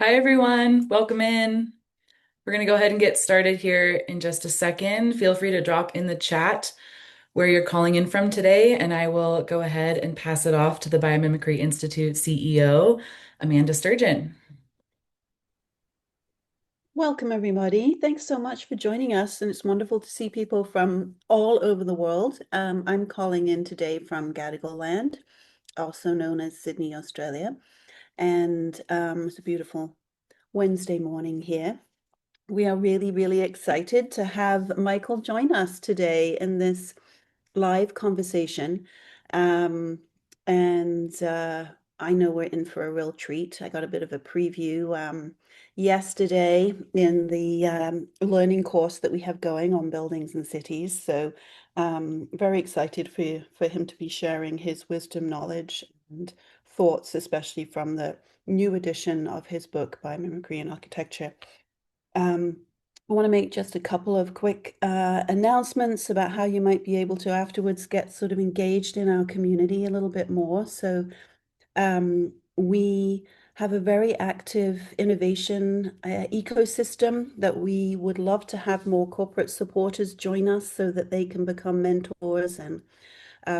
Hi, everyone. Welcome in. We're going to go ahead and get started here in just a second. Feel free to drop in the chat where you're calling in from today, and I will go ahead and pass it off to the Biomimicry Institute CEO, Amanda Sturgeon. Welcome, everybody. Thanks so much for joining us, and it's wonderful to see people from all over the world. I'm calling in today from Gadigal Land, also known as Sydney, Australia, and it's a beautiful Wednesday morning here. We are really, really excited to have Michael join us today in this live conversation. Um, and I know we're in for a real treat. I got a bit of a preview yesterday in the learning course that we have going on buildings and cities. So very excited for him to be sharing his wisdom, knowledge, and thoughts, especially from the new edition of his book, Biomimicry and Architecture. I want to make just a couple of quick announcements about how you might be able to afterwards get sort of engaged in our community a little bit more. So we have a very active innovation ecosystem that we would love to have more corporate supporters join us so that they can become mentors and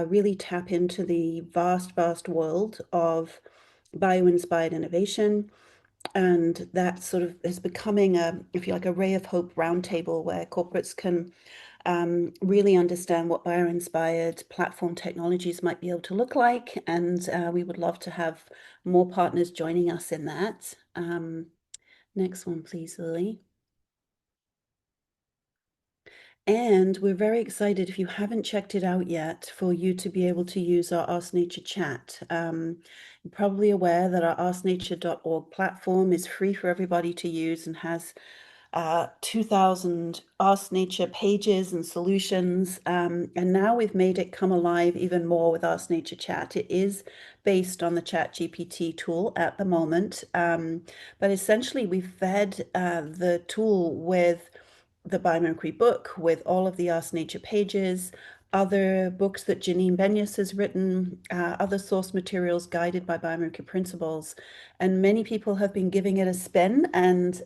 really tap into the vast, vast world of bio-inspired innovation. And that sort of is becoming a, if you like, a ray of hope roundtable where corporates can really understand what bio-inspired platform technologies might be able to look like. And we would love to have more partners joining us in that. Next one, please, Lily. And we're very excited, if you haven't checked it out yet, for you to be able to use our Ask Nature chat. You're probably aware that our asknature.org platform is free for everybody to use and has 2,000 Ask Nature pages and solutions. And now we've made it come alive even more with Ask Nature Chat. It is based on the ChatGPT tool at the moment. But essentially, we've fed the tool with the Biomimicry book, with all of the Ask Nature pages, other books that Janine Benyus has written, other source materials guided by biomimicry principles. And many people have been giving it a spin, and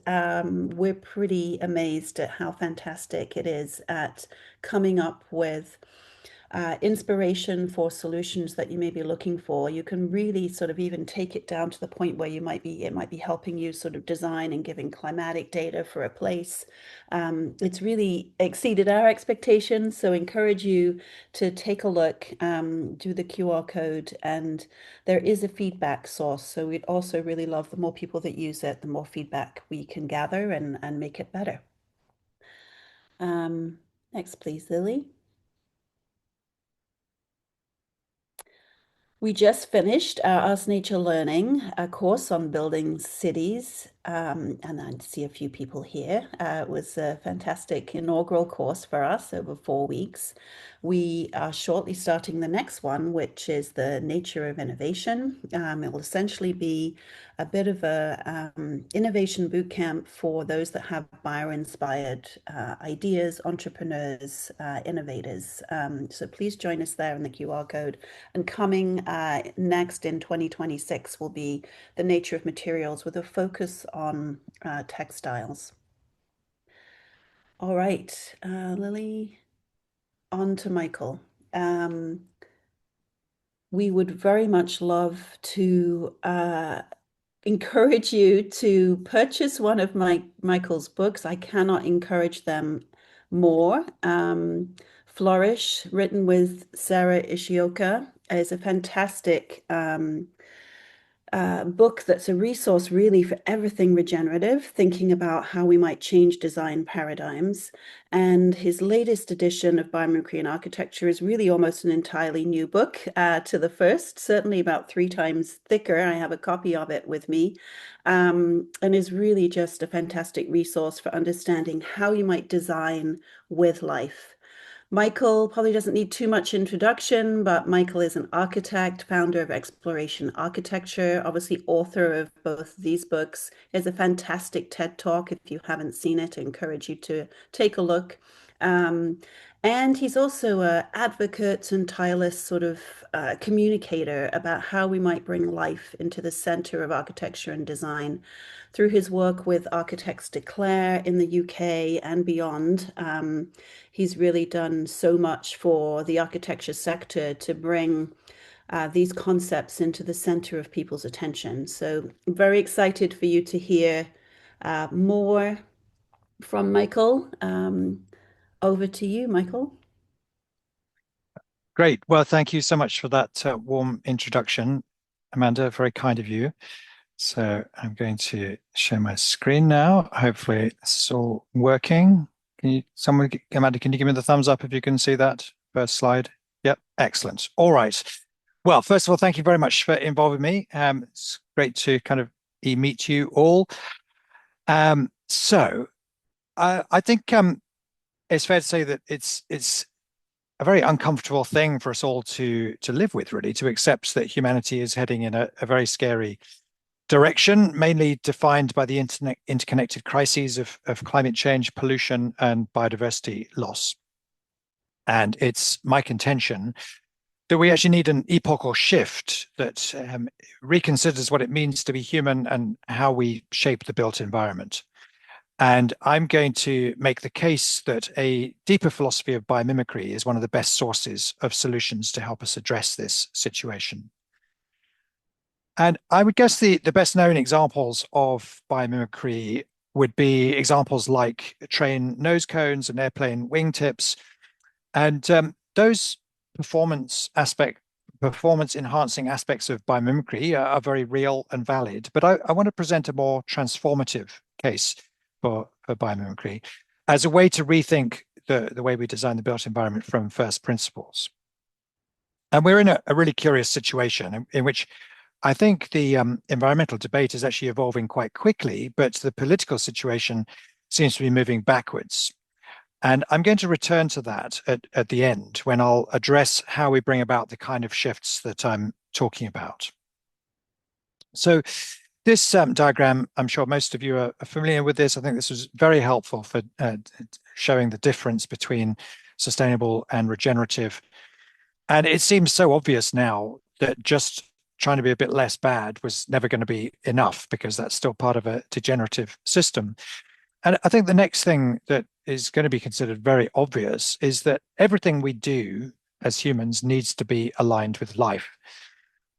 we're pretty amazed at how fantastic it is at coming up with inspiration for solutions that you may be looking for. You can really sort of even take it down to the point where it might be helping you sort of design and giving climatic data for a place. It's really exceeded our expectations, so encourage you to take a look, do the QR code, and there is a feedback source. So we'd also really love the more people that use it, the more feedback we can gather and make it better. Next, please, Lily. We just finished our Ask Nature Learning, a course on building cities, and I see a few people here. It was a fantastic inaugural course for us over 4 weeks. We are shortly starting the next one, which is the nature of innovation. It will essentially be a bit of a innovation boot camp for those that have bio-inspired ideas, entrepreneurs, innovators. So please join us there in the QR code. And coming next in 2026 will be the nature of materials with a focus on textiles. All right, Lily, on to Michael. We would very much love to encourage you to purchase one of Michael's books. I cannot encourage them more. Flourish, written with Sarah Ishioka, is a fantastic book that's a resource really for everything regenerative, thinking about how we might change design paradigms. And his latest edition of Biomimicry and Architecture is really almost an entirely new book to the first, certainly about 3 times thicker. I have a copy of it with me, and is really just a fantastic resource for understanding how you might design with life. Michael probably doesn't need too much introduction, but Michael is an architect, founder of Exploration Architecture, obviously author of both these books. He has a fantastic TED Talk. If you haven't seen it, I encourage you to take a look. And he's also a advocate and tireless sort of communicator about how we might bring life into the center of architecture and design through his work with Architects Declare in the UK and beyond. He's really done so much for the architecture sector to bring these concepts into the center of people's attention. So I'm very excited for you to hear more from Michael. Over to you, Michael. Great. Well, thank you so much for that warm introduction, Amanda. Very kind of you. So I'm going to share my screen now. Hopefully it's all working. Amanda, can you give me the thumbs up if you can see that first slide? Yep, excellent. All right. Well, first of all, thank you very much for involving me. It's great to kind of meet you all. I think it's fair to say that it's a very uncomfortable thing for us all to live with, really, to accept that humanity is heading in a very scary direction, mainly defined by the interconnected crises of climate change, pollution, and biodiversity loss. And it's my contention that we actually need an epochal shift that reconsiders what it means to be human and how we shape the built environment. And I'm going to make the case that a deeper philosophy of biomimicry is one of the best sources of solutions to help us address this situation. And I would guess the best known examples of biomimicry would be examples like train nose cones and airplane wingtips. And those performance enhancing aspects of biomimicry are very real and valid. But I want to present a more transformative case for biomimicry as a way to rethink the way we design the built environment from first principles. And we're in a really curious situation in which I think the environmental debate is actually evolving quite quickly, but the political situation seems to be moving backwards. And I'm going to return to that at the end when I'll address how we bring about the kind of shifts that I'm talking about. So this diagram, I'm sure most of you are familiar with this. I think this was very helpful for showing the difference between sustainable and regenerative. And it seems so obvious now that just trying to be a bit less bad was never going to be enough because that's still part of a degenerative system. And I think the next thing that is going to be considered very obvious is that everything we do as humans needs to be aligned with life.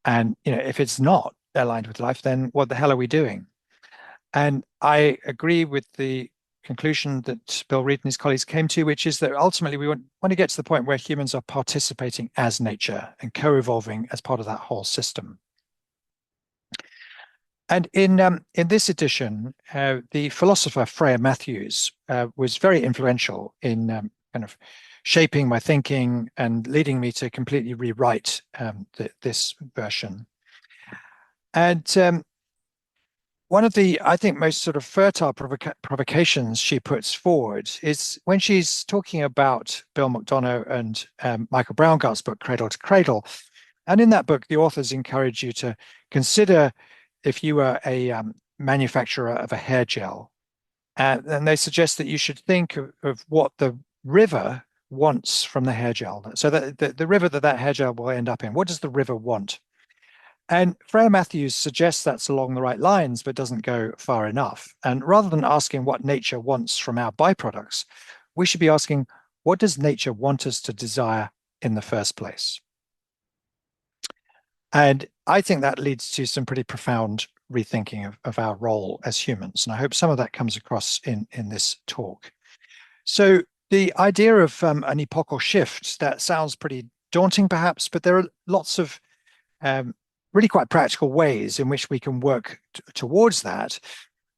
And if it's not aligned with life, then what the hell are we doing? And I agree with the conclusion that Bill Reed and his colleagues came to, which is that ultimately we want to get to the point where humans are participating as nature and co-evolving as part of that whole system. And in this edition, the philosopher Freya Matthews was very influential in kind of shaping my thinking and leading me to completely rewrite this version. And one of the, I think, most sort of fertile provocations she puts forward is when she's talking about Bill McDonough and Michael Braungart's book, Cradle to Cradle. And in that book, the authors encourage you to consider if you were a manufacturer of a hair gel. And they suggest that you should think of what the river wants from the hair gel. So that the river that hair gel will end up in, what does the river want? And Freya Matthews suggests that's along the right lines, but doesn't go far enough. And rather than asking what nature wants from our byproducts, we should be asking, what does nature want us to desire in the first place? And I think that leads to some pretty profound rethinking of our role as humans. And I hope some of that comes across in this talk. So the idea of an epochal shift, that sounds pretty daunting perhaps, but there are lots of really quite practical ways in which we can work towards that.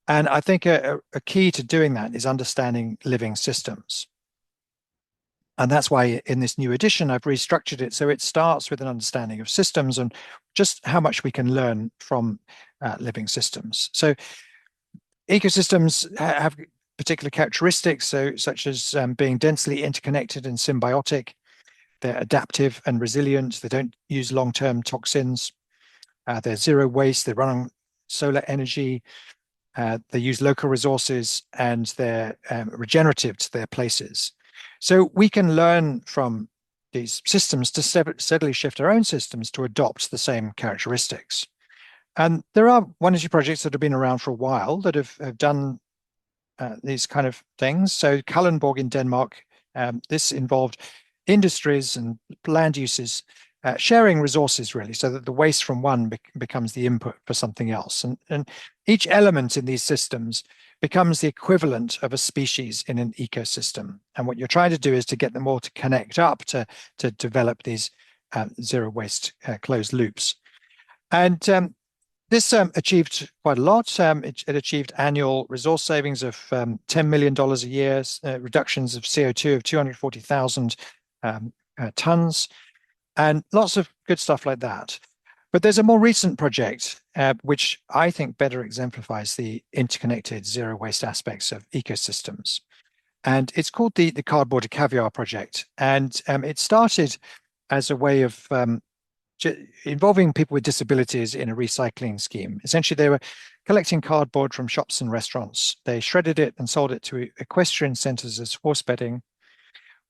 And I think a key to doing that is understanding living systems. And that's why in this new edition, I've restructured it so it starts with an understanding of systems and just how much we can learn from living systems. So ecosystems have particular characteristics, such as being densely interconnected and symbiotic. They're adaptive and resilient. They don't use long-term toxins. They're zero waste. They run on solar energy. They use local resources, and they're regenerative to their places. So we can learn from these systems to steadily shift our own systems to adopt the same characteristics. And there are one or two projects that have been around for a while that have done these kind of things. So Kalundborg in Denmark, this involved industries and land uses sharing resources really, so that the waste from one becomes the input for something else. And each element in these systems becomes the equivalent of a species in an ecosystem. And what you're trying to do is to get them all to connect up to develop these zero waste closed loops. And this achieved quite a lot. It achieved annual resource savings of $10 million a year, reductions of CO2 of 240,000 tons, and lots of good stuff like that. But there's a more recent project which I think better exemplifies the interconnected zero waste aspects of ecosystems. And it's called the Cardboard to Caviar project. And it started as a way of involving people with disabilities in a recycling scheme. Essentially, they were collecting cardboard from shops and restaurants. They shredded it and sold it to equestrian centres as horse bedding.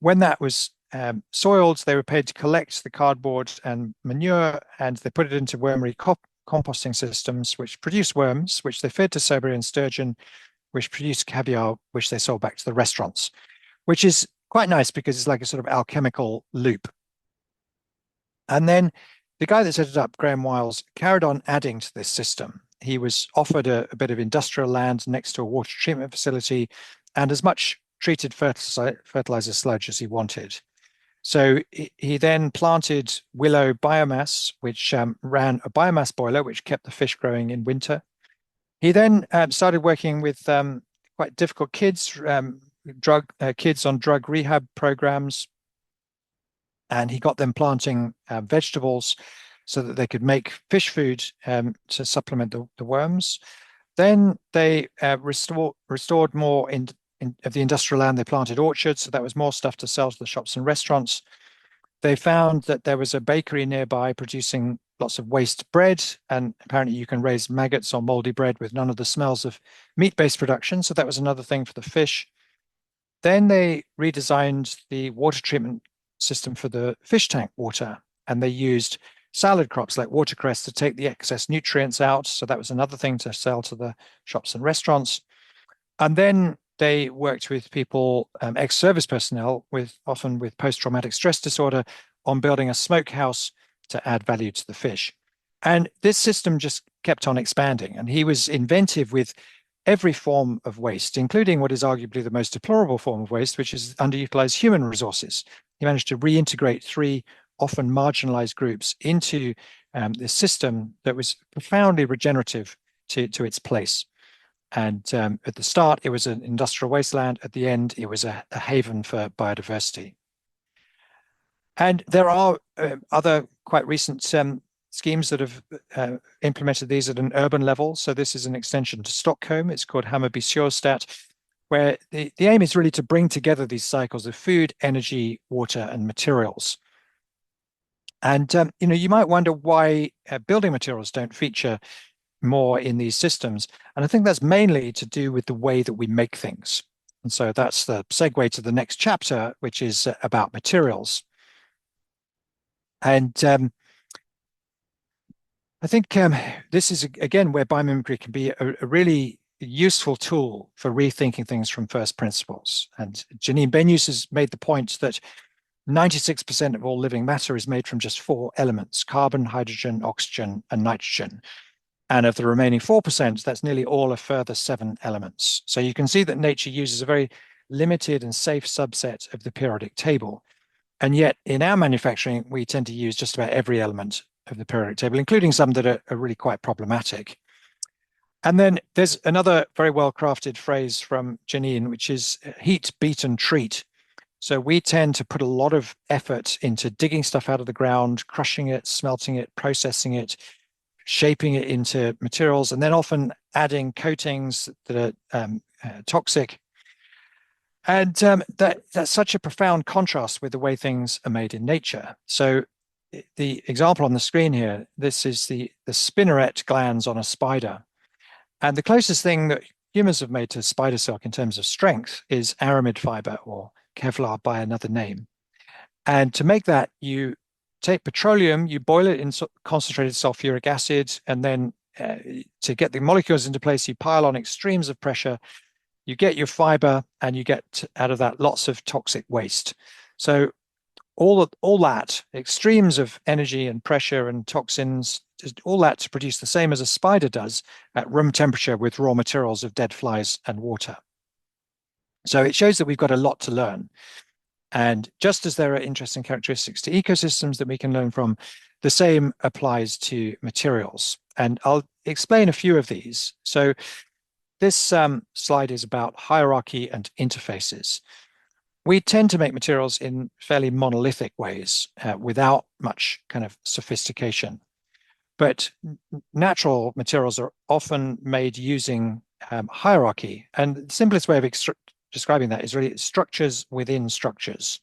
When that was soiled, they were paid to collect the cardboard and manure, and they put it into wormery composting systems, which produce worms, which they fed to Siberian sturgeon, which produced caviar, which they sold back to the restaurants, which is quite nice because it's like a sort of alchemical loop. And then the guy that set it up, Graham Wiles, carried on adding to this system. He was offered a bit of industrial land next to a water treatment facility and as much treated fertilizer sludge as he wanted. So he then planted willow biomass, which ran a biomass boiler, which kept the fish growing in winter. He then started working with quite difficult kids, kids on drug rehab programs, and he got them planting vegetables so that they could make fish food to supplement the worms. Then they restored more of the industrial land. They planted orchards, so that was more stuff to sell to the shops and restaurants. They found that there was a bakery nearby producing lots of waste bread, and apparently you can raise maggots on moldy bread with none of the smells of meat-based production, so that was another thing for the fish. Then they redesigned the water treatment system for the fish tank water, and they used salad crops like watercress to take the excess nutrients out. So that was another thing to sell to the shops and restaurants. And then they worked with people, ex-service personnel, often with post-traumatic stress disorder, on building a smokehouse to add value to the fish. And this system just kept on expanding. And he was inventive with every form of waste, including what is arguably the most deplorable form of waste, which is underutilized human resources. He managed to reintegrate three often marginalized groups into this system that was profoundly regenerative to its place. And at the start, it was an industrial wasteland. At the end, it was a haven for biodiversity. And there are other quite recent schemes that have implemented these at an urban level. So this is an extension to Stockholm. It's called Hammarby Sjöstadt, where the aim is really to bring together these cycles of food, energy, water, and materials. And you might wonder why building materials don't feature more in these systems. And I think that's mainly to do with the way that we make things. And so that's the segue to the next chapter, which is about materials. And I think this is, again, where biomimicry can be a really useful tool for rethinking things from first principles. And Janine Benyus has made the point that 96% of all living matter is made from just four elements: carbon, hydrogen, oxygen, and nitrogen. And of the remaining 4%, that's nearly all a further 7 elements. So you can see that nature uses a very limited and safe subset of the periodic table. And yet in our manufacturing, we tend to use just about every element of the periodic table, including some that are really quite problematic. And then there's another very well-crafted phrase from Janine, which is heat, beat, and treat. So we tend to put a lot of effort into digging stuff out of the ground, crushing it, smelting it, processing it, shaping it into materials, and then often adding coatings that are toxic. And that's such a profound contrast with the way things are made in nature. So the example on the screen here, this is the spinneret glands on a spider. And the closest thing that humans have made to spider silk in terms of strength is aramid fiber, or Kevlar by another name. And to make that, you take petroleum, you boil it in concentrated sulfuric acid, and then to get the molecules into place, you pile on extremes of pressure, you get your fiber, and you get out of that lots of toxic waste. So all that extremes of energy and pressure and toxins, all that to produce the same as a spider does at room temperature with raw materials of dead flies and water. So it shows that we've got a lot to learn. And just as there are interesting characteristics to ecosystems that we can learn from, the same applies to materials. And I'll explain a few of these. So this slide is about hierarchy and interfaces. We tend to make materials in fairly monolithic ways without much kind of sophistication. But natural materials are often made using hierarchy. And the simplest way of describing that is really structures within structures.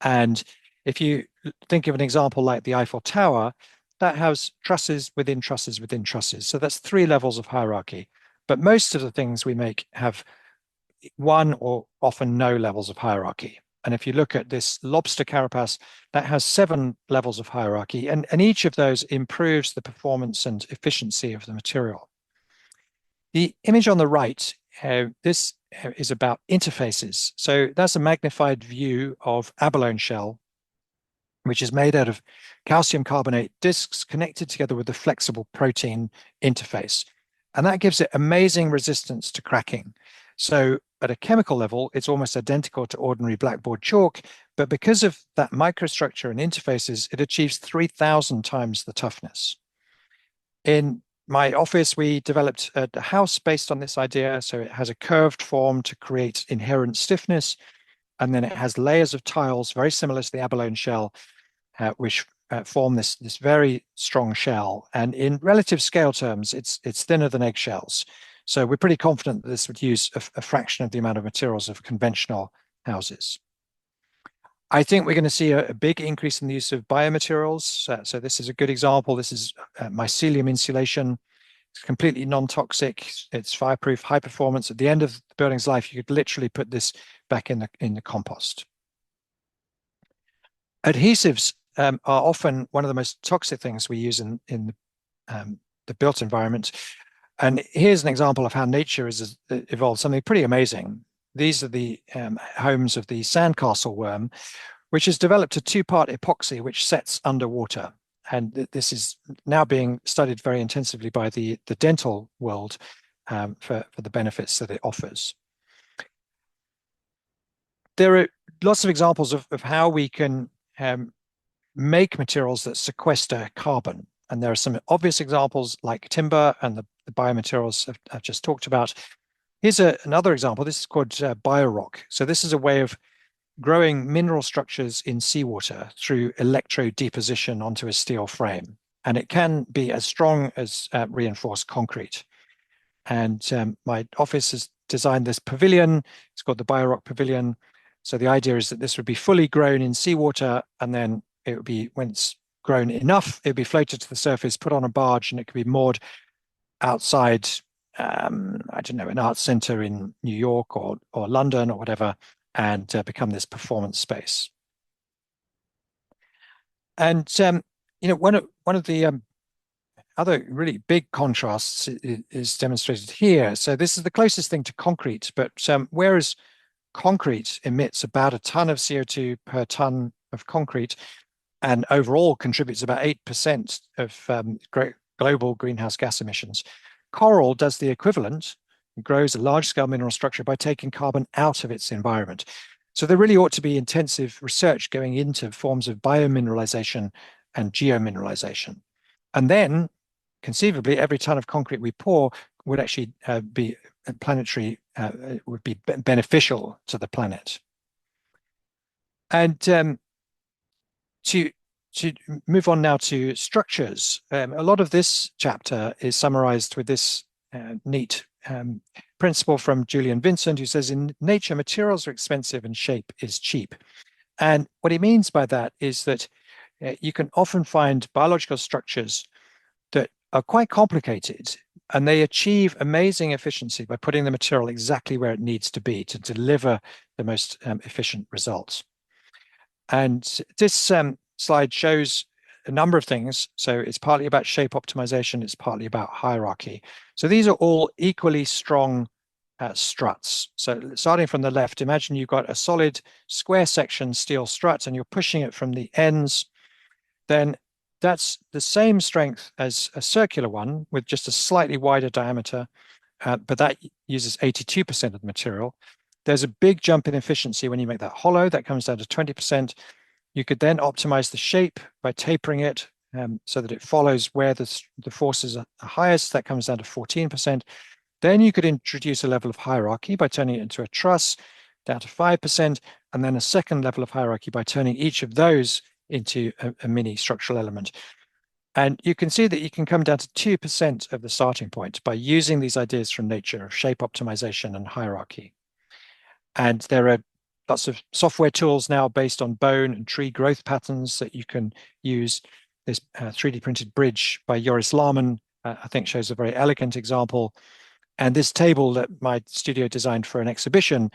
And if you think of an example like the Eiffel Tower, that has trusses within trusses within trusses. So that's 3 levels of hierarchy. But most of the things we make have 1 or often no levels of hierarchy. And if you look at this lobster carapace, that has 7 levels of hierarchy, and each of those improves the performance and efficiency of the material. The image on the right, this is about interfaces. So that's a magnified view of abalone shell, which is made out of calcium carbonate discs connected together with a flexible protein interface. And that gives it amazing resistance to cracking. So at a chemical level, it's almost identical to ordinary blackboard chalk, but because of that microstructure and interfaces, it achieves 3,000 times the toughness. In my office, we developed a house based on this idea. So it has a curved form to create inherent stiffness, and then it has layers of tiles very similar to the abalone shell, which form this very strong shell. And in relative scale terms, it's thinner than eggshells. So we're pretty confident that this would use a fraction of the amount of materials of conventional houses. I think we're going to see a big increase in the use of biomaterials. So this is a good example. This is mycelium insulation. It's completely non-toxic. It's fireproof, high performance. At the end of the building's life, you could literally put this back in the compost. Adhesives are often one of the most toxic things we use in the built environment. And here's an example of how nature has evolved something pretty amazing. These are the homes of the sandcastle worm, which has developed a 2-part epoxy which sets underwater. And this is now being studied very intensively by the dental world for the benefits that it offers. There are lots of examples of how we can make materials that sequester carbon. And there are some obvious examples like timber and the biomaterials I've just talked about. Here's another example. This is called biorock. So this is a way of growing mineral structures in seawater through electrodeposition onto a steel frame. And it can be as strong as reinforced concrete. And my office has designed this pavilion. It's called the Biorock Pavilion. So the idea is that this would be fully grown in seawater, and then it would be, when it's grown enough, it would be floated to the surface, put on a barge, and it could be moored outside, I don't know, an art center in New York or London or whatever, and become this performance space. And one of the other really big contrasts is demonstrated here. So this is the closest thing to concrete, but whereas concrete emits about a ton of CO2 per ton of concrete, and overall contributes about 8% of global greenhouse gas emissions, coral does the equivalent, grows a large-scale mineral structure by taking carbon out of its environment. So there really ought to be intensive research going into forms of biomineralization and geomineralization. And then, conceivably, every ton of concrete we pour would actually be planetary, would be beneficial to the planet. And to move on now to structures, a lot of this chapter is summarized with this neat principle from Julian Vincent, who says, in nature, materials are expensive and shape is cheap. And what he means by that is that you can often find biological structures that are quite complicated, And they achieve amazing efficiency by putting the material exactly where it needs to be to deliver the most efficient results. And this slide shows a number of things. So it's partly about shape optimization, it's partly about hierarchy. So these are all equally strong struts. So starting from the left, imagine you've got a solid square section steel strut and you're pushing it from the ends. Then that's the same strength as a circular one with just a slightly wider diameter, but that uses 82% of the material. There's a big jump in efficiency when you make that hollow. That comes down to 20%. You could then optimize the shape by tapering it so that it follows where the forces are highest. That comes down to 14%. Then you could introduce a level of hierarchy by turning it into a truss down to 5%, and then a second level of hierarchy by turning each of those into a mini structural element. And you can see that you can come down to 2% of the starting point by using these ideas from nature of shape optimization and hierarchy. And there are lots of software tools now based on bone and tree growth patterns that you can use. This 3D printed bridge by Joris Laman, I think, shows a very elegant example. And this table that my studio designed for an exhibition,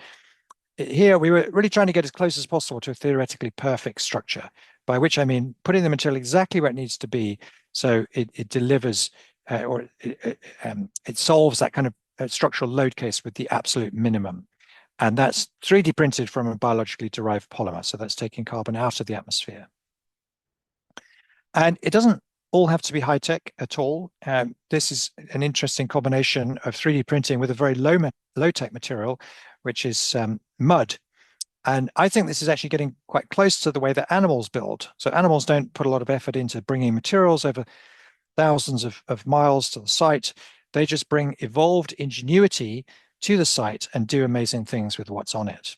here we were really trying to get as close as possible to a theoretically perfect structure, by which I mean putting the material exactly where it needs to be so it delivers or it solves that kind of structural load case with the absolute minimum. And that's 3D printed from a biologically derived polymer. So that's taking carbon out of the atmosphere. And it doesn't all have to be high tech at all. This is an interesting combination of 3D printing with a very low tech material, which is mud. And I think this is actually getting quite close to the way that animals build. So animals don't put a lot of effort into bringing materials over thousands of miles to the site. They just bring evolved ingenuity to the site and do amazing things with what's on it.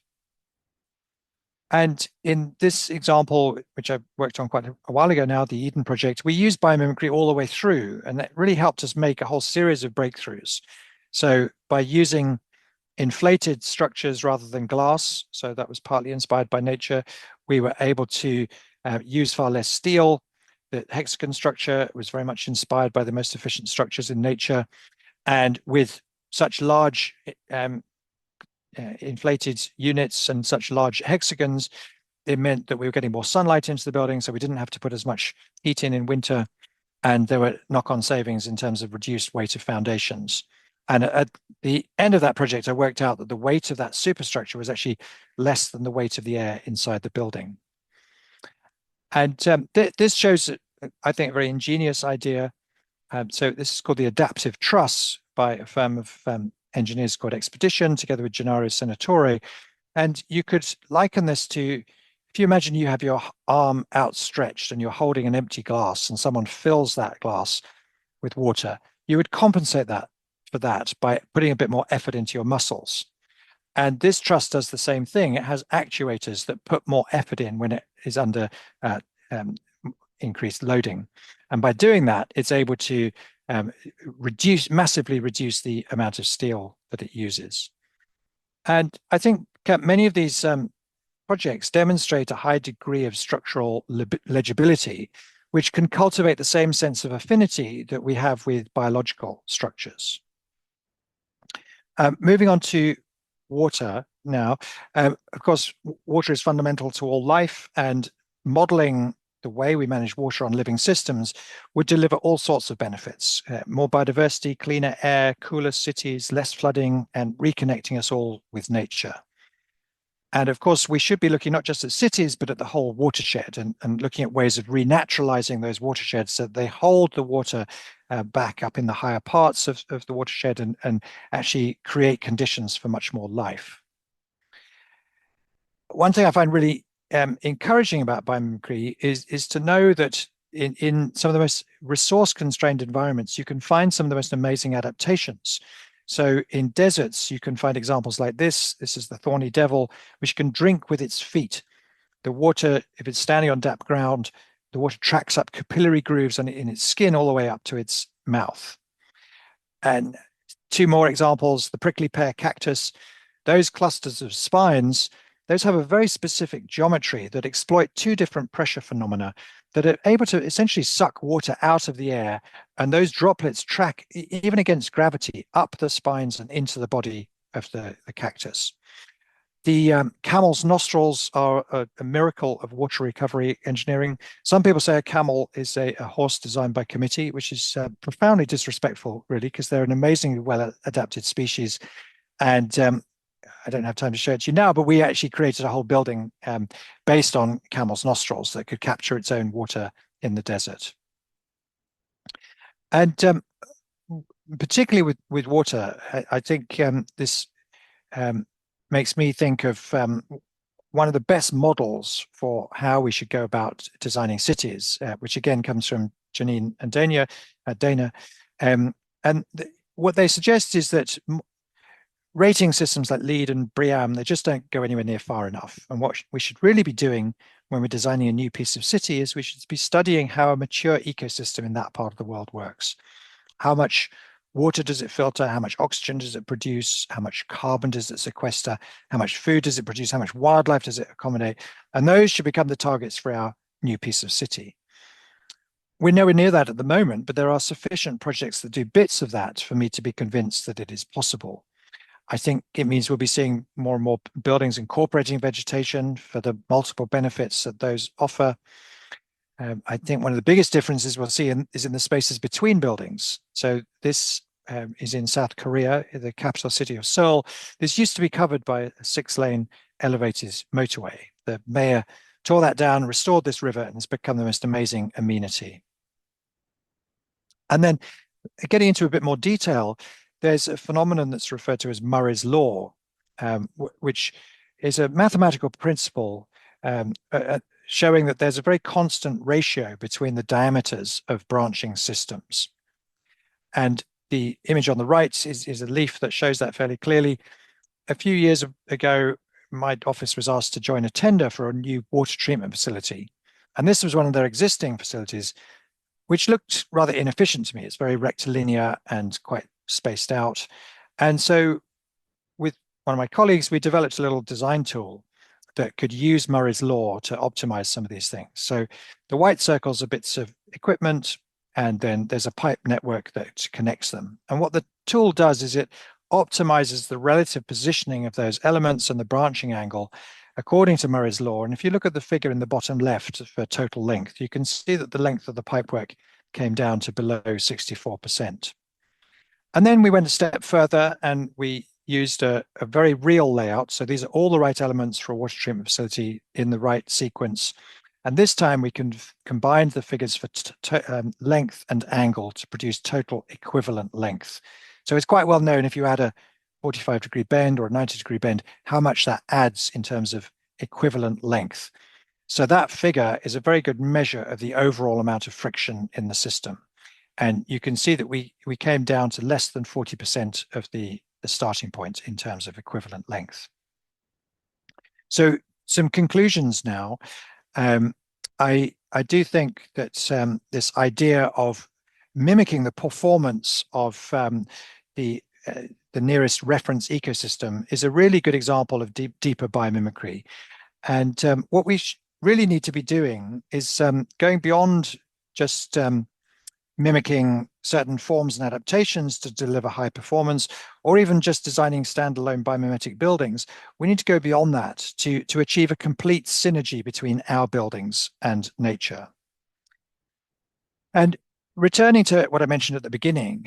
And in this example, which I worked on quite a while ago now, the Eden project, we used biomimicry all the way through, and that really helped us make a whole series of breakthroughs. So by using inflated structures rather than glass, so that was partly inspired by nature, we were able to use far less steel. The hexagon structure was very much inspired by the most efficient structures in nature. And with such large inflated units and such large hexagons, it meant that we were getting more sunlight into the building, so we didn't have to put as much heat in winter. And there were knock-on savings in terms of reduced weight of foundations. And at the end of that project, I worked out that the weight of that superstructure was actually less than the weight of the air inside the building. And this shows, I think, a very ingenious idea. So this is called the adaptive truss by a firm of engineers called Expedition, together with Gennaro Senatore. And you could liken this to, if you imagine you have your arm outstretched and you're holding an empty glass and someone fills that glass with water, you would compensate that for that by putting a bit more effort into your muscles. And this truss does the same thing. It has actuators that put more effort in when it is under increased loading. And by doing that, it's able to massively reduce the amount of steel that it uses. And I think many of these projects demonstrate a high degree of structural legibility, which can cultivate the same sense of affinity that we have with biological structures. Moving on to water now. Of course, water is fundamental to all life, and modeling the way we manage water on living systems would deliver all sorts of benefits. More biodiversity, cleaner air, cooler cities, less flooding, and reconnecting us all with nature. And of course, we should be looking not just at cities, but at the whole watershed and looking at ways of renaturalizing those watersheds so that they hold the water back up in the higher parts of the watershed and actually create conditions for much more life. One thing I find really encouraging about biomimicry is to know that in some of the most resource-constrained environments, you can find some of the most amazing adaptations. So in deserts, you can find examples like this. This is the thorny devil, which can drink with its feet. The water, if it's standing on damp ground, the water tracks up capillary grooves in its skin all the way up to its mouth. And two more examples, the prickly pear cactus, those clusters of spines those have a very specific geometry that exploit two different pressure phenomena that are able to essentially suck water out of the air. And those droplets track, even against gravity, up the spines and into the body of the cactus. The camel's nostrils are a miracle of water recovery engineering. Some people say a camel is a horse designed by committee, which is profoundly disrespectful, really, because they're an amazingly well-adapted species. And I don't have time to show it to you now, but we actually created a whole building based on camel's nostrils that could capture its own water in the desert. And particularly with water, I think this makes me think of one of the best models for how we should go about designing cities, which again comes from Janine and Dana. And what they suggest is that rating systems like LEED and BREEAM, they just don't go anywhere near far enough. And what we should really be doing when we're designing a new piece of city is we should be studying how a mature ecosystem in that part of the world works. How much water does it filter? How much oxygen does it produce? How much carbon does it sequester? How much food does it produce? How much wildlife does it accommodate? And those should become the targets for our new piece of city. We're nowhere near that at the moment, but there are sufficient projects that do bits of that for me to be convinced that it is possible. I think it means we'll be seeing more and more buildings incorporating vegetation for the multiple benefits that those offer. I think one of the biggest differences we'll see is in the spaces between buildings. So this is in South Korea, the capital city of Seoul. This used to be covered by a 6-lane elevated motorway. The mayor tore that down, restored this river, and it's become the most amazing amenity. And then getting into a bit more detail, there's a phenomenon that's referred to as Murray's Law, which is a mathematical principle showing that there's a very constant ratio between the diameters of branching systems. And the image on the right is a leaf that shows that fairly clearly. A few years ago, my office was asked to join a tender for a new water treatment facility. And this was one of their existing facilities, which looked rather inefficient to me. It's very rectilinear and quite spaced out. And so with one of my colleagues, we developed a little design tool that could use Murray's Law to optimize some of these things. So the white circles are bits of equipment, and then there's a pipe network that connects them. And what the tool does is it optimizes the relative positioning of those elements and the branching angle according to Murray's Law. And if you look at the figure in the bottom left for total length, you can see that the length of the pipework came down to below 64%. And then we went a step further and we used a very real layout. So these are all the right elements for a water treatment facility in the right sequence. And this time we can combine the figures for length and angle to produce total equivalent length. So it's quite well known if you add a 45-degree bend or a 90-degree bend, how much that adds in terms of equivalent length. So that figure is a very good measure of the overall amount of friction in the system. And you can see that we came down to less than 40% of the starting point in terms of equivalent length. So some conclusions now. I do think that this idea of mimicking the performance of the nearest reference ecosystem is a really good example of deeper biomimicry. And what we really need to be doing is going beyond just mimicking certain forms and adaptations to deliver high performance, or even just designing standalone biomimetic buildings. We need to go beyond that to achieve a complete synergy between our buildings and nature. And returning to what I mentioned at the beginning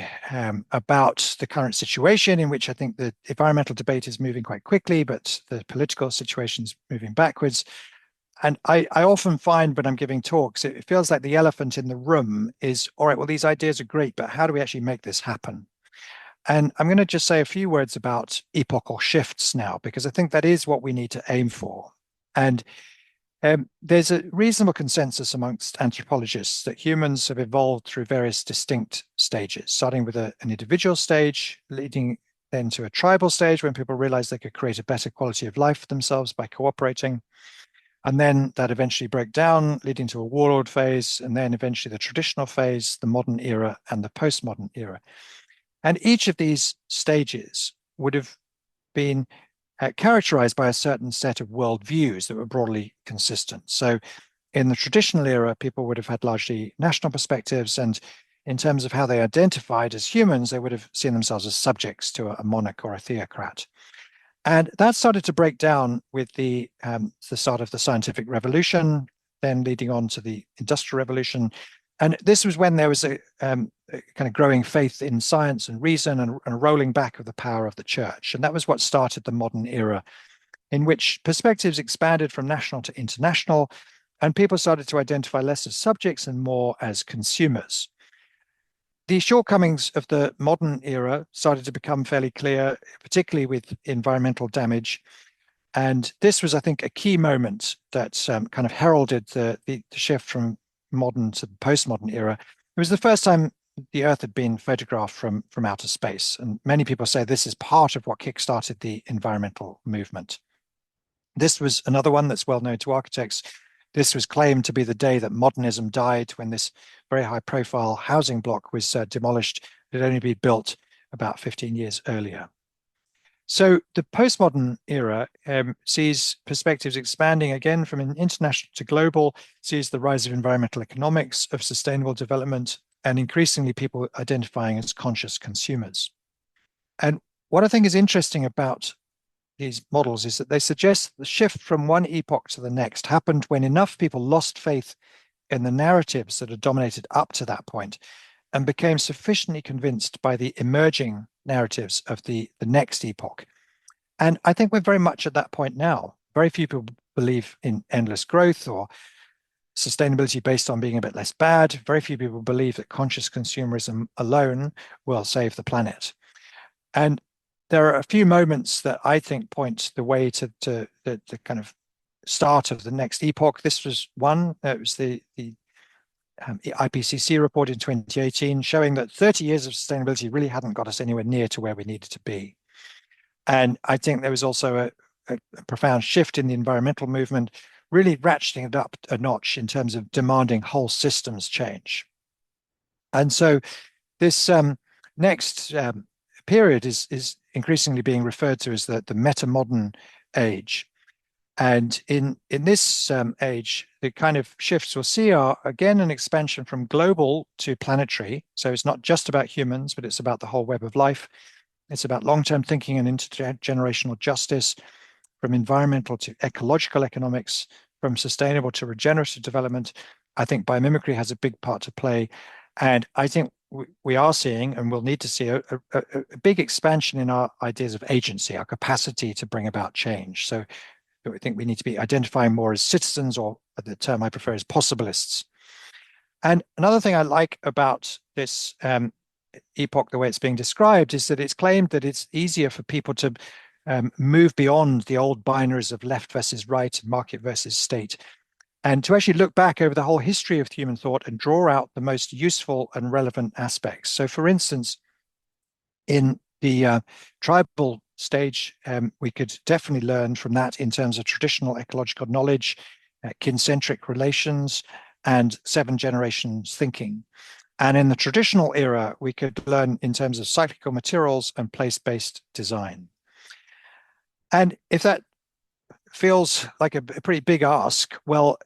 about the current situation in which I think the environmental debate is moving quite quickly, but the political situation is moving backwards. And I often find when I'm giving talks, it feels like the elephant in the room is, all right, well, these ideas are great, but how do we actually make this happen? And I'm going to just say a few words about epochal shifts now, because I think that is what we need to aim for. And there's a reasonable consensus amongst anthropologists that humans have evolved through various distinct stages, starting with an individual stage, leading then to a tribal stage when people realized they could create a better quality of life for themselves by cooperating. And then that eventually broke down, leading to a warlord phase, and then eventually the traditional phase, the modern era, and the postmodern era. And each of these stages would have been characterized by a certain set of worldviews that were broadly consistent. So in the traditional era, people would have had largely national perspectives, and in terms of how they identified as humans, they would have seen themselves as subjects to a monarch or a theocrat. And that started to break down with the start of the scientific revolution, then leading on to the industrial revolution. And this was when there was a kind of growing faith in science and reason, and a rolling back of the power of the church. And that was what started the modern era, in which perspectives expanded from national to international, and people started to identify less as subjects and more as consumers. The shortcomings of the modern era started to become fairly clear, particularly with environmental damage. And this was, I think, a key moment that kind of heralded the shift from modern to the postmodern era. It was the first time the Earth had been photographed from outer space. And many people say this is part of what kickstarted the environmental movement. This was another one that's well known to architects. This was claimed to be the day that modernism died, when this very high profile housing block was demolished. It had only been built about 15 years earlier. So the postmodern era sees perspectives expanding again from an international to global, sees the rise of environmental economics, of sustainable development, and increasingly people identifying as conscious consumers. And what I think is interesting about these models is that they suggest the shift from one epoch to the next happened when enough people lost faith in the narratives that had dominated up to that point and became sufficiently convinced by the emerging narratives of the next epoch. And I think we're very much at that point now. Very few people believe in endless growth or sustainability based on being a bit less bad. Very few people believe that conscious consumerism alone will save the planet. And there are a few moments that I think point the way to the kind of start of the next epoch. This was one. It was the IPCC report in 2018 showing that 30 years of sustainability really hadn't got us anywhere near to where we needed to be. And I think there was also a profound shift in the environmental movement, really ratcheting it up a notch in terms of demanding whole systems change. And so this next period is increasingly being referred to as the meta-modern age. And in this age, the kind of shifts we'll see are, again, an expansion from global to planetary. So it's not just about humans, but it's about the whole web of life. It's about long-term thinking and intergenerational justice, from environmental to ecological economics, from sustainable to regenerative development. I think biomimicry has a big part to play. And I think we are seeing, and we'll need to see, a big expansion in our ideas of agency, our capacity to bring about change. So I think we need to be identifying more as citizens, or the term I prefer is possibilists. And another thing I like about this epoch, the way it's being described, is that it's claimed that it's easier for people to move beyond the old binaries of left versus right, market versus state, and to actually look back over the whole history of human thought and draw out the most useful and relevant aspects. So, for instance, in the tribal stage, we could definitely learn from that in terms of traditional ecological knowledge, kin-centric relations, and 7 generations thinking. And in the traditional era, we could learn in terms of cyclical materials and place-based design. And if that feels like a pretty big ask, well,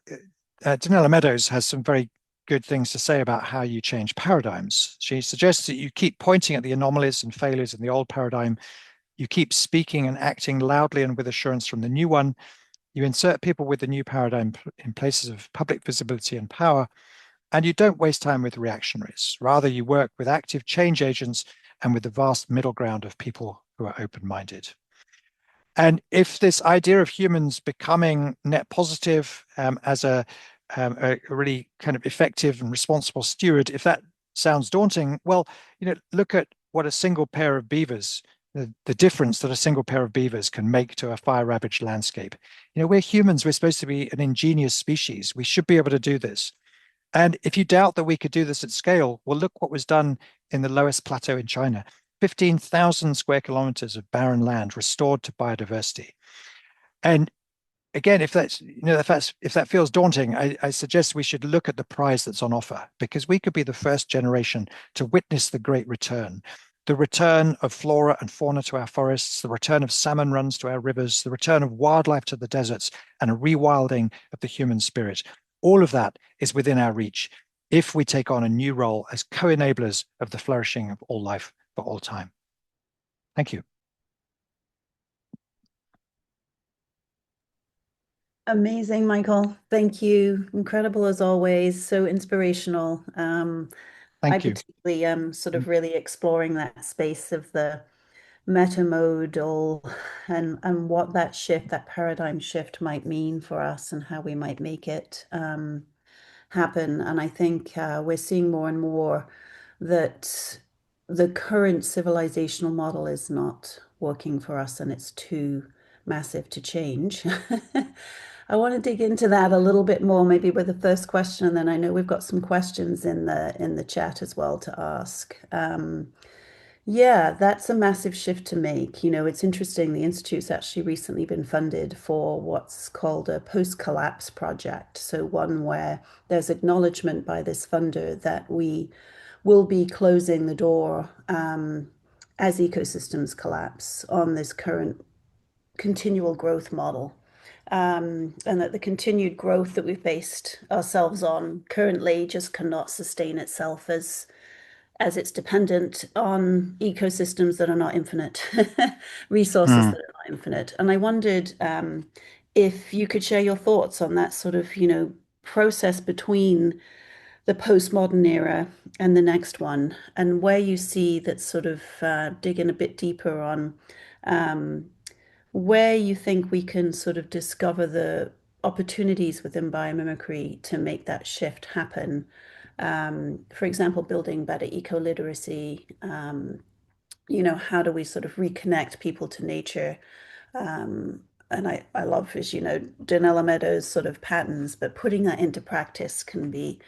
Donella Meadows has some very good things to say about how you change paradigms. She suggests that you keep pointing at the anomalies and failures in the old paradigm. You keep speaking and acting loudly and with assurance from the new one. You insert people with the new paradigm in places of public visibility and power. And you don't waste time with reactionaries. Rather, you work with active change agents and with the vast middle ground of people who are open-minded. And if this idea of humans becoming net positive as a really kind of effective and responsible steward, if that sounds daunting, well, look at what a single pair of beavers, the difference that a single pair of beavers can make to a fire-ravaged landscape. We're humans. We're supposed to be an ingenious species. We should be able to do this. And if you doubt that we could do this at scale, well, look what was done in the lowest plateau in China. 15,000 square kilometers of barren land restored to biodiversity. And again, if that feels daunting, I suggest we should look at the prize that's on offer, because we could be the first generation to witness the great return. the return of flora and fauna to our forests, the return of salmon runs to our rivers, the return of wildlife to the deserts, and a rewilding of the human spirit. All of that is within our reach if we take on a new role as co-enablers of the flourishing of all life for all time. Thank you. Amazing, Michael. Thank you. Incredible as always. So inspirational. I Thank you. particularly am sort of really exploring that space of the metamodal and what that shift, that paradigm shift might mean for us and how we might make it happen. And I think we're seeing more and more that the current civilizational model is not working for us and it's too massive to change. I want to dig into that a little bit more, maybe with the first question, and then I know we've got some questions in the chat as well to ask. Yeah, that's a massive shift to make. It's interesting. The Institute's actually recently been funded for what's called a post-collapse project. So one where there's acknowledgement by this funder that we will be closing the door as ecosystems collapse on this current continual growth model. And that the continued growth that we've based ourselves on currently just cannot sustain itself as it's dependent on ecosystems that are not infinite, resources Mm. that are not infinite. And I wondered if you could share your thoughts on that sort of, process between the postmodern era and the next one, and where you see that sort of digging a bit deeper on where you think we can sort of discover the opportunities within biomimicry to make that shift happen. For example, building better eco-literacy. How do we sort of reconnect people to nature? And I love, as you know, Donella Meadows' sort of patterns, but putting that into practice can be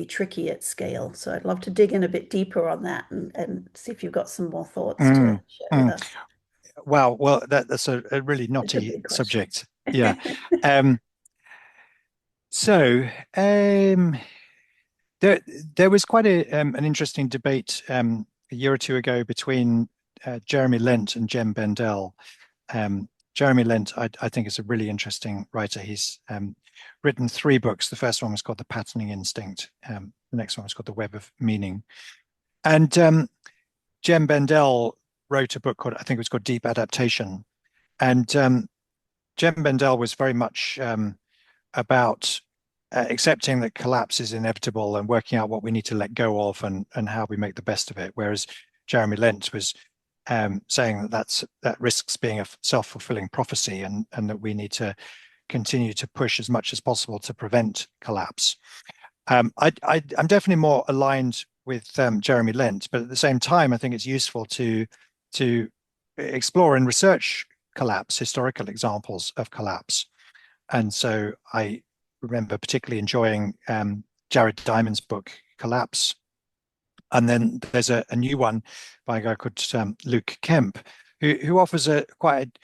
tricky at scale. So I'd love to dig in a bit deeper on that and see if you've got some more thoughts to Mm. share with Mm. us. Wow. Well, that's a really It's a knotty big question. subject. Yeah. Um, so there there was quite an interesting debate a year or two ago between Jeremy Lent and Jem Bendell. Jeremy Lent, I think, is a really interesting writer. He's written three books. The first one was called The Patterning Instinct. The next one was called The Web of Meaning. And Jem Bendell wrote a book called, I think it was called Deep Adaptation. And Jem Bendell was very much about accepting that collapse is inevitable and working out what we need to let go of and how we make the best of it. Whereas Jeremy Lent was saying that risks being a self-fulfilling prophecy and that we need to continue to push as much as possible to prevent collapse. I'm definitely more aligned with Jeremy Lent, but at the same time, I think it's useful to explore and research collapse, historical examples of collapse. And so I remember particularly enjoying Jared Diamond's book, Collapse. And then there's a new one by a guy called Luke Kemp, who offers quite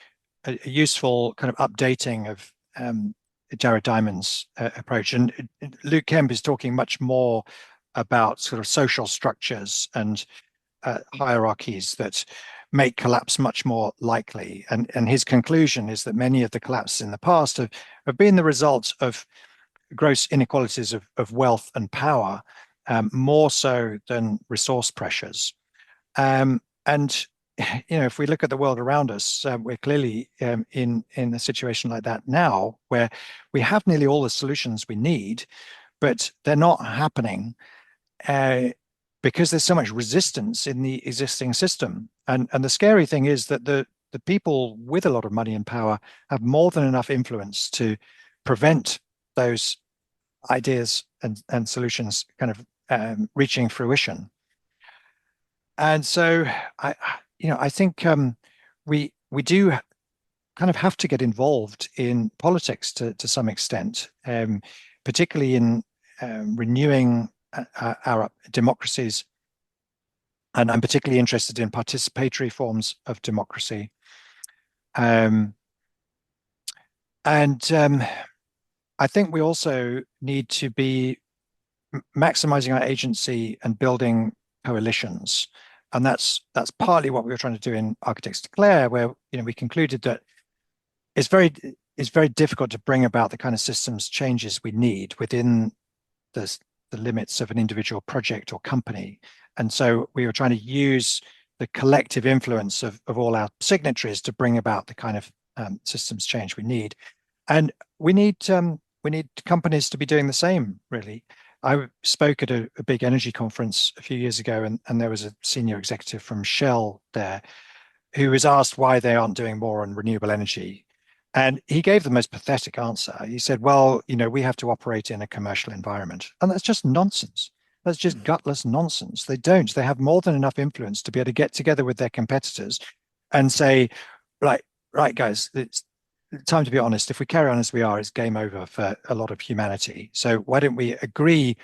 a useful kind of updating of Jared Diamond's approach. And Luke Kemp is talking much more about sort of social structures and hierarchies that make collapse much more likely. And his conclusion is that many of the collapses in the past have been the result of gross inequalities of wealth and power, more so than resource pressures. And if we look at the world around us, we're clearly in a situation like that now, where we have nearly all the solutions we need, but they're not happening because there's so much resistance in the existing system. And the scary thing is that the people with a lot of money and power have more than enough influence to prevent those ideas and solutions kind of reaching fruition. And so I think we do kind of have to get involved in politics to some extent, particularly in renewing our democracies. And I'm particularly interested in participatory forms of democracy. And I think we also need to be maximizing our agency and building coalitions. And that's partly what we were trying to do in Architects Declare, where we concluded that it's very difficult to bring about the kind of systems changes we need within the limits of an individual project or company. And so we were trying to use the collective influence of all our signatories to bring about the kind of systems change we need. And we need companies to be doing the same, really. I spoke at a big energy conference a few years ago, and there was a senior executive from Shell there who was asked why they aren't doing more on renewable energy. And he gave the most pathetic answer. He said, well, we have to operate in a commercial environment. And that's just nonsense. That's just gutless nonsense. They don't. They have more than enough influence to be able to get together with their competitors and say, right, guys, it's time to be honest. If we carry on as we are, it's game over for a lot of humanity. So why don't we agree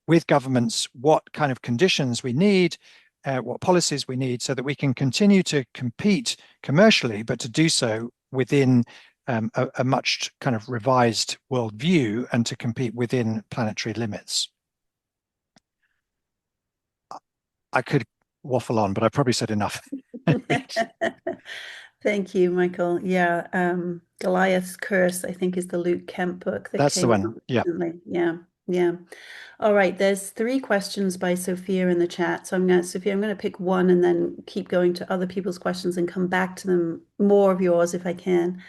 with governments what kind of conditions we need, what policies we need, so that we can continue to compete commercially, but to do so within a much kind of revised worldview and to compete within planetary limits. I could waffle on, but I probably said enough. Thank you, Michael. Yeah, Goliath's Curse, I think, is the Luke Kemp book that That's the came one. out Yeah. recently. Yeah, yeah. All right, there's 3 questions by Sophia in the chat. So Sophia, I'm going to pick one and then keep going to other people's questions and come back to them, more of yours if I can,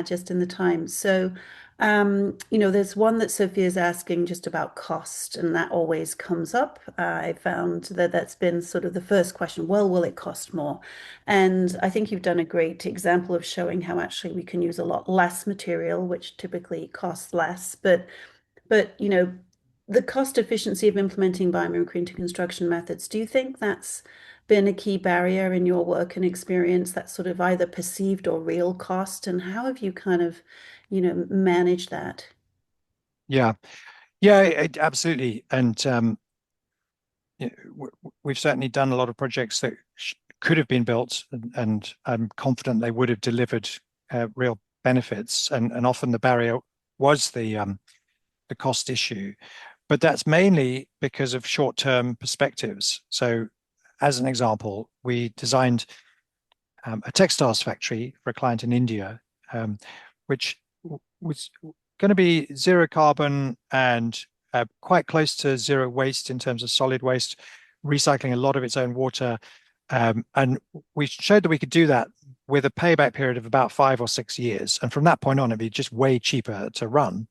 just in the time. So, there's one that Sophia's asking just about cost, and that always comes up. I found that that's been sort of the first question. Well, will it cost more? And I think you've done a great example of showing how actually we can use a lot less material, which typically costs less, but the cost efficiency of implementing biomimicry into construction methods, do you think that's been a key barrier in your work and experience, that sort of either perceived or real cost? And how have you kind of, managed that? Yeah. Yeah, absolutely. And we've certainly done a lot of projects that could have been built, and I'm confident they would have delivered real benefits. And often the barrier was the cost issue, but that's mainly because of short-term perspectives. So, as an example, we designed a textiles factory for a client in India, which was going to be zero carbon and quite close to zero waste in terms of solid waste, recycling a lot of its own water. And we showed that we could do that with a payback period of about 5 or 6 years. And from that point on, it'd be just way cheaper to run.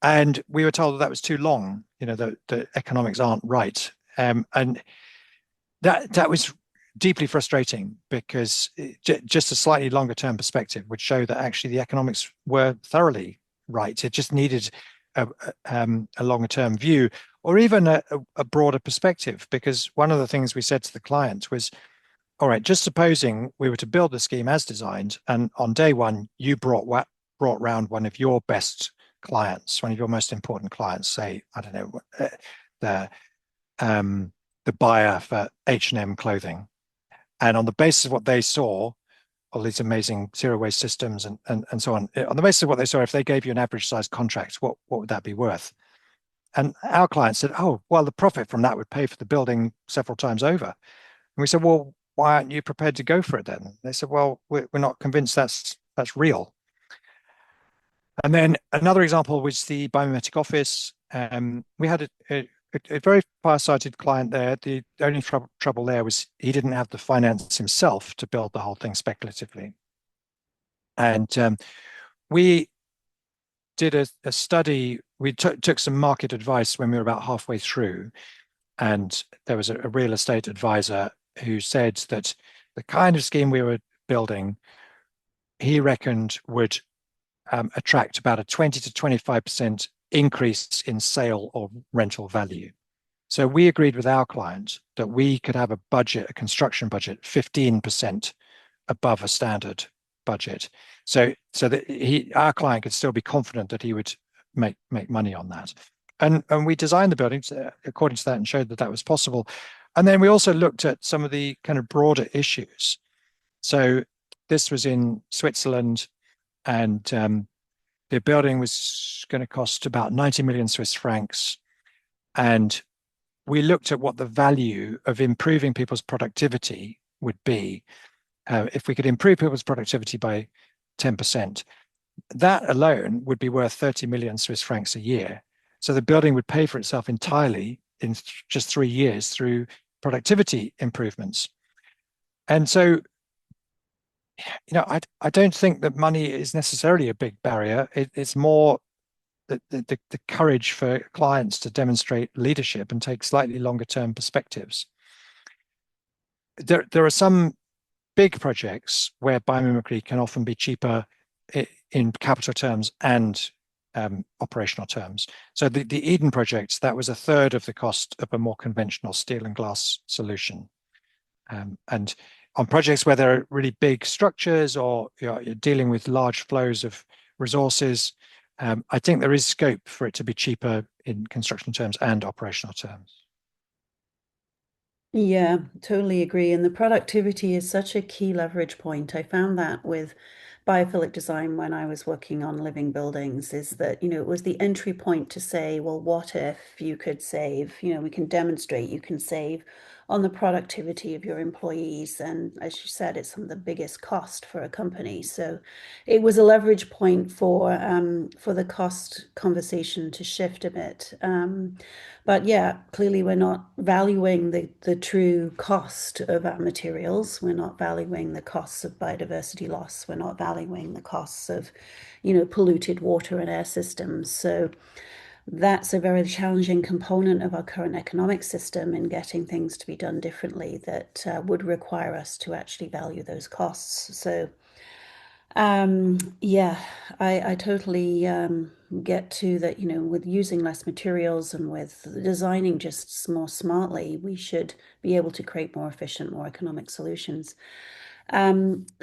And we were told that that was too long. The economics aren't right. And that was deeply frustrating, because just a slightly longer term perspective would show that actually the economics were thoroughly right. It just needed a longer term view, or even a broader perspective, because one of the things we said to the client was, all right, just supposing we were to build the scheme as designed, and on day one, you brought round one of your best clients, one of your most important clients, say, I don't know, the the buyer for H&M clothing. And on the basis of what they saw, all these amazing zero waste systems and so on, on the basis of what they saw, if they gave you an average size contract, what would that be worth? And our client said, oh, well, the profit from that would pay for the building several times over. And we said, well, why aren't you prepared to go for it then? They said, well, we're not convinced that's real. And then another example was the biomimetic office. We had a very far-sighted client there. The only trouble there was he didn't have the finance himself to build the whole thing speculatively. And we did a study. We took some market advice when we were about halfway through. And there was a real estate advisor who said that the kind of scheme we were building, he reckoned would attract about a 20 to 25% increase in sale or rental value. So we agreed with our client that we could have a construction budget, 15% above a standard budget. So that our client could still be confident that he would make money on that. And we designed the buildings according to that and showed that that was possible. And then we also looked at some of the kind of broader issues. So this was in Switzerland, and the building was going to cost about 90 million Swiss francs. And we looked at what the value of improving people's productivity would be. If we could improve people's productivity by 10%, that alone would be worth 30 million Swiss francs a year. So the building would pay for itself entirely in just 3 years through productivity improvements. And so, I don't think that money is necessarily a big barrier. It's more the courage for clients to demonstrate leadership and take slightly longer term perspectives. There are some big projects where biomimicry can often be cheaper in capital terms and operational terms. So the Eden project, that was a third of the cost of a more conventional steel and glass solution. And on projects where there are really big structures or you're dealing with large flows of resources, I think there is scope for it to be cheaper in construction terms and operational terms. Yeah, totally agree. And the productivity is such a key leverage point. I found that with biophilic design when I was working on living buildings, is that, it was the entry point to say, well, what if you could save, we can demonstrate you can save on the productivity of your employees. And as you said, it's some of the biggest cost for a company. So it was a leverage point for the cost conversation to shift a bit. But yeah, clearly we're not valuing the true cost of our materials. We're not valuing the costs of biodiversity loss. We're not valuing the costs of, polluted water and air systems. So that's a very challenging component of our current economic system in getting things to be done differently that would require us to actually value those costs. So yeah, I totally get to that, with using less materials and with designing just more smartly, we should be able to create more efficient, more economic solutions.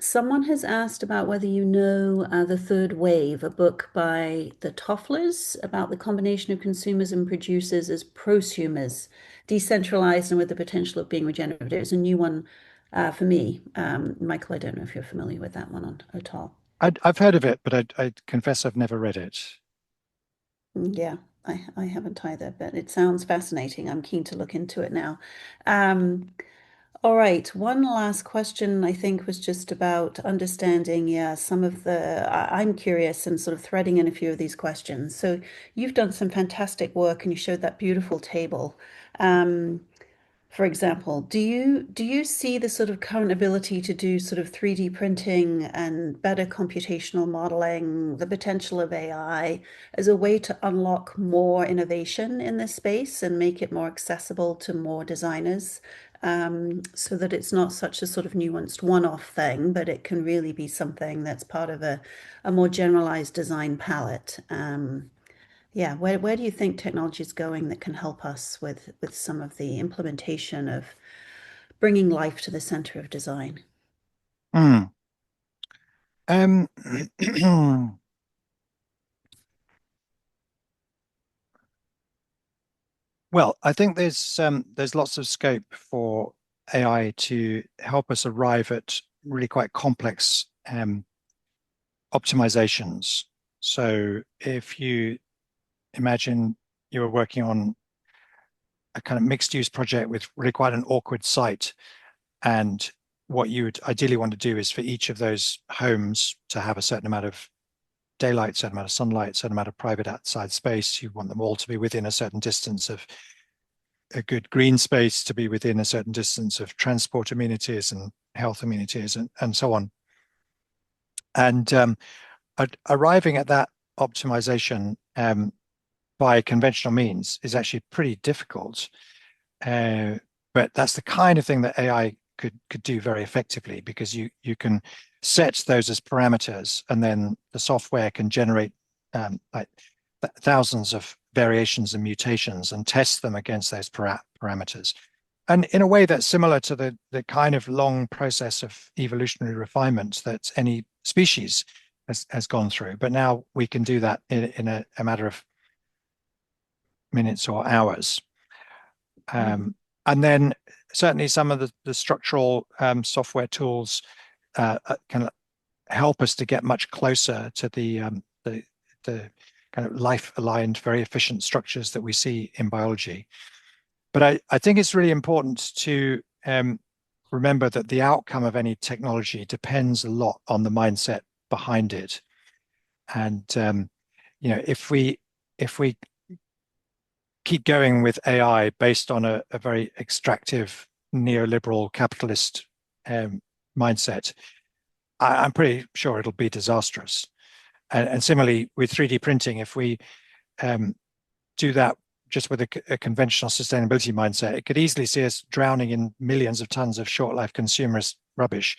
Someone has asked about whether you know The Third Wave, a book by the Tofflers about the combination of consumers and producers as prosumers, decentralized and with the potential of being regenerative. It's a new one for me. Michael, I don't know if you're familiar with that one at all. I've heard of it, but I confess I've never read it. Yeah, I haven't either, but it sounds fascinating. I'm keen to look into it now. Um, all right, one last question I think was just about understanding, yeah, some of I'm curious and sort of threading in a few of these questions. So you've done some fantastic work and you showed that beautiful table. Um, for example, do you see the sort of current ability to do sort of 3D printing and better computational modeling, the potential of AI as a way to unlock more innovation in this space and make it more accessible to more designers, so that it's not such a sort of nuanced one-off thing, but it can really be something that's part of a more generalized design palette. Yeah, where do you think technology is going that can help us with some of the implementation of bringing life to the center of design? Mm. Um, well, I think there's lots of scope for AI to help us arrive at really quite complex optimizations. So if you imagine you were working on a kind of mixed use project with really quite an awkward site, and what you would ideally want to do is for each of those homes to have a certain amount of daylight, certain amount of sunlight, certain amount of private outside space. You want them all to be within a certain distance of a good green space, to be within a certain distance of transport amenities and health amenities, and so on. And arriving at that optimization by conventional means is actually pretty difficult. But that's the kind of thing that AI could do very effectively, because you can set those as parameters, and then the software can generate like thousands of variations and mutations and test them against those parameters. And in a way that's similar to the kind of long process of evolutionary refinement that any species has gone through. But now we can do that in a matter of minutes or hours. Mhm. And then certainly some of the structural software tools can help us to get much closer to the kind of life-aligned, very efficient structures that we see in biology. But I think it's really important to remember that the outcome of any technology depends a lot on the mindset behind it. And if we keep going with AI based on a very extractive neoliberal capitalist mindset, I'm pretty sure it'll be disastrous. And similarly with 3D printing, if we do that just with a conventional sustainability mindset, it could easily see us drowning in millions of tons of short life consumerist rubbish.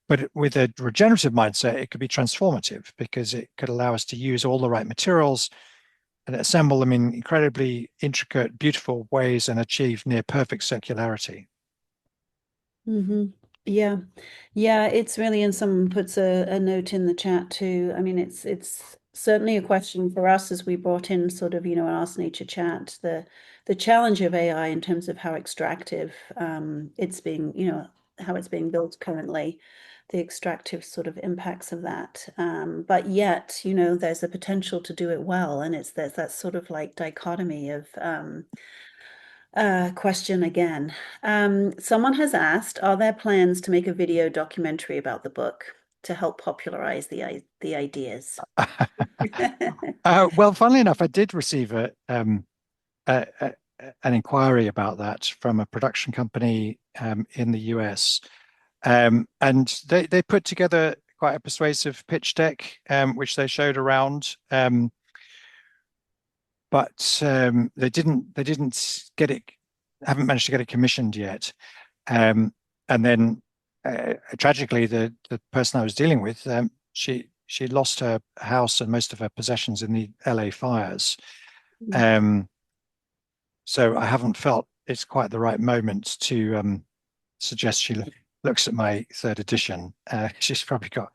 But with a regenerative mindset, it could be transformative because it could allow us to use all the right materials and assemble them in incredibly intricate, beautiful ways and achieve near perfect circularity. Hmm. Yeah. Yeah, it's really, and someone puts a note in the chat too. I mean, it's certainly a question for us as we brought in sort of, an Ask Nature chat, the challenge of AI in terms of how extractive it's being, how it's being built currently, the extractive sort of impacts of that. But yet, there's a potential to do it well. And there's that sort of like dichotomy of question again. Someone has asked, are there plans to make a video documentary about the book to help popularize the ideas? Well, funnily enough, I did receive a, a, an inquiry about that from a production company in the US. And they put together quite a persuasive pitch deck, which they showed around. But they didn't get it, haven't managed to get it commissioned yet. And then tragically, the person I was dealing with, she lost her house and most of her possessions in the LA fires. Um, so I haven't felt it's quite the right moment to suggest she looks at my third edition. She's probably got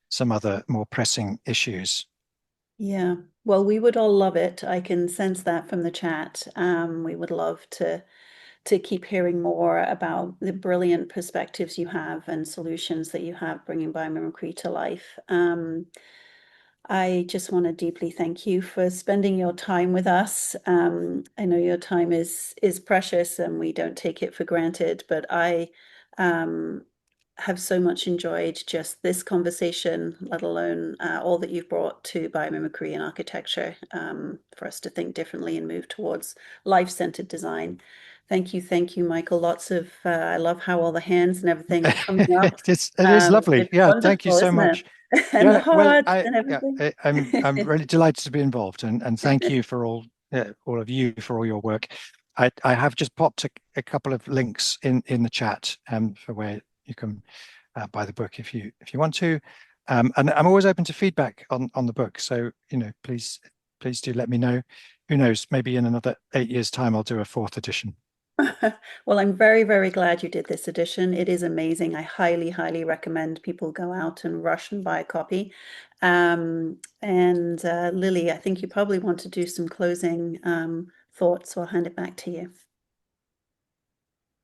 some other more pressing issues. Yeah. Well, we would all love it. I can sense that from the chat. We would love to keep hearing more about the brilliant perspectives you have and solutions that you have bringing biomimicry to life. I just want to deeply thank you for spending your time with us. I know your time is precious and we don't take it for granted, but I um, have so much enjoyed just this conversation, let alone all that you've brought to biomimicry and architecture for us to think differently and move towards life-centered design. Thank you, Michael. I love how all the hands and everything are coming up. It is lovely. It's Yeah, thank you wonderful, so isn't it? much. And the Yeah, well, hearts and everything. I'm really delighted to be involved, and thank you for all of you for all your work. I have just popped a couple of links in the chat for where you can buy the book if you want to, and I'm always open to feedback on the book. So please do let me know. Who knows? Maybe in another 8 years' time, I'll do a fourth edition. Well, I'm very, very glad you did this edition. It is amazing. I highly, highly recommend people go out and rush and buy a copy. And Lily, I think you probably want to do some closing thoughts, so I'll hand it back to you.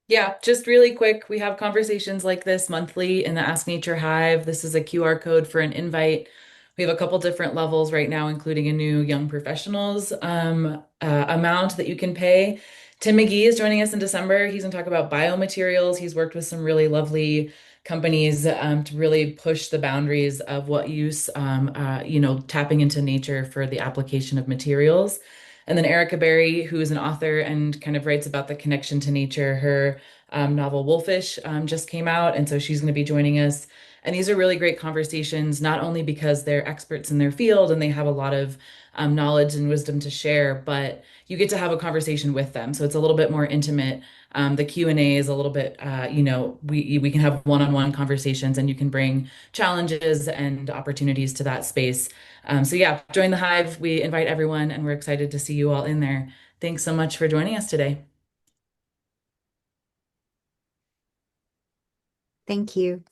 Yeah, just really quick. We have conversations like this monthly in the Ask Nature Hive. This is a QR code for an invite. We have a couple different levels right now, including a new young professionals amount that you can pay. Tim McGee is joining us in December. He's going to talk about biomaterials. He's worked with some really lovely companies to really push the boundaries of what use, tapping into nature for the application of materials. And then Erica Berry, who is an author and kind of writes about the connection to nature. Her novel Wolfish just came out, and so she's going to be joining us. And these are really great conversations, not only because they're experts in their field and they have a lot of knowledge and wisdom to share, but you get to have a conversation with them. So it's a little bit more intimate. The Q&A is a little bit, we can have one-on-one conversations, and you can bring challenges and opportunities to that space. So yeah, join the Hive. We invite everyone, and we're excited to see you all in there. Thanks so much for joining us today. Thank you.